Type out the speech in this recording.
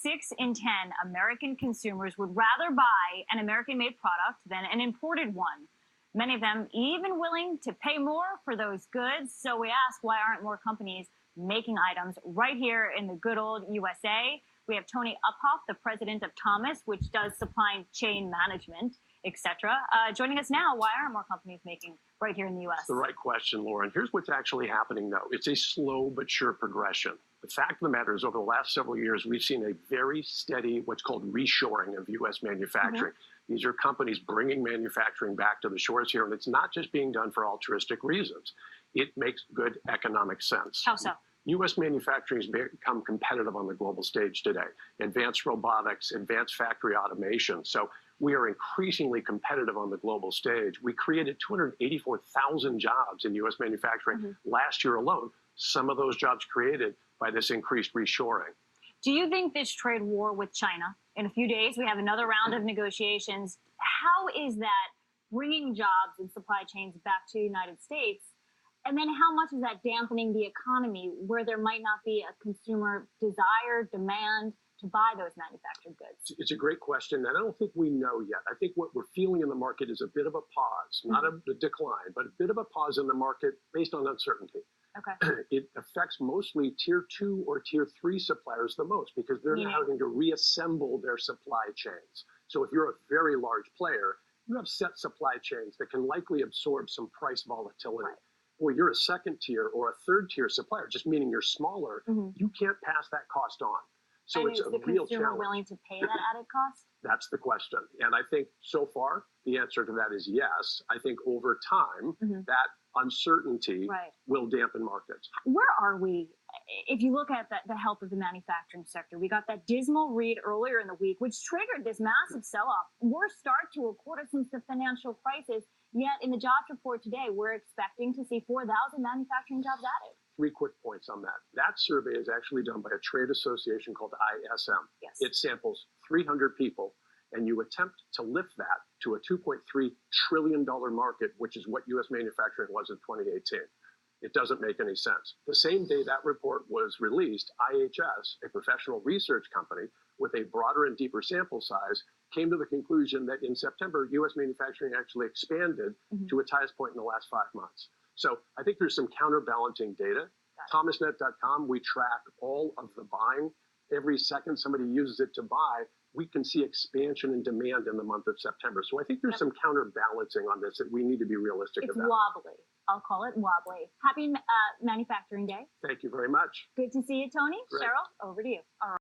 6 in 10 American consumers would rather buy an American-made product than an imported one. Many of them even willing to pay more for those goods. So we ask, why aren't more companies making items right here in the good old USA? We have Tony Uphoff, the president of Thomas, which does supply chain management, etc. Joining us now. Why aren't more companies making right here in the U.S.? That's the right question, Lauren. Here's what's actually happening, though. It's a slow but sure progression. The fact of the matter is, over the last several years, we've seen a very steady, what's called reshoring of U.S. manufacturing. These are companies bringing manufacturing back to the shores here, and it's not just being done for altruistic reasons. It makes good economic sense. How so? U.S. manufacturing has become competitive on the global stage today. Advanced robotics, advanced factory automation. So we are increasingly competitive on the global stage. We created 284,000 jobs in U.S. manufacturing last year alone. Some of those jobs created by this increased reshoring. Do you think this trade war with China, in a few days we have another round of negotiations, how is that bringing jobs and supply chains back to the United States? And then how much is that dampening the economy where there might not be a consumer desire, demand to buy those manufactured goods? It's a great question, and I don't think we know yet. I think what we're feeling in the market is a bit of a pause, not a decline, but a bit of a pause in the market based on uncertainty. Okay. It affects mostly tier 2 or tier 3 suppliers the most because they're having to reassemble their supply chains. So if you're a very large player, you have set supply chains that can likely absorb some price volatility. Or you're a second tier or a third tier supplier, just meaning you're smaller, you can't pass that cost on. So and it's is a the real consumer challenge. willing to pay that added cost? That's the question. And I think so far, the answer to that is yes. I think over time, that uncertainty will dampen markets. Where are we? If you look at the health of the manufacturing sector, we got that dismal read earlier in the week, which triggered this massive sell-off. Worst start to a quarter since the financial crisis. Yet in the jobs report today, we're expecting to see 4,000 manufacturing jobs added. 3 quick points on that. That survey is actually done by a trade association called ISM. Yes. It samples 300 people, and you attempt to lift that to a $2.3 trillion market, which is what U.S. manufacturing was in 2018. It doesn't make any sense. The same day that report was released, IHS, a professional research company with a broader and deeper sample size, came to the conclusion that in September, U.S. manufacturing actually expanded to its highest point in the last 5 months. So I think there's some counterbalancing data. ThomasNet.com, we track all of the buying. Every second somebody uses it to buy, we can see expansion in demand in the month of September. So I think there's some counterbalancing on this that we need to be realistic about. It's wobbly. I'll call it wobbly. Happy Manufacturing Day. Thank you very much. Good to see you, Tony. Great. Cheryl, over to you. All right.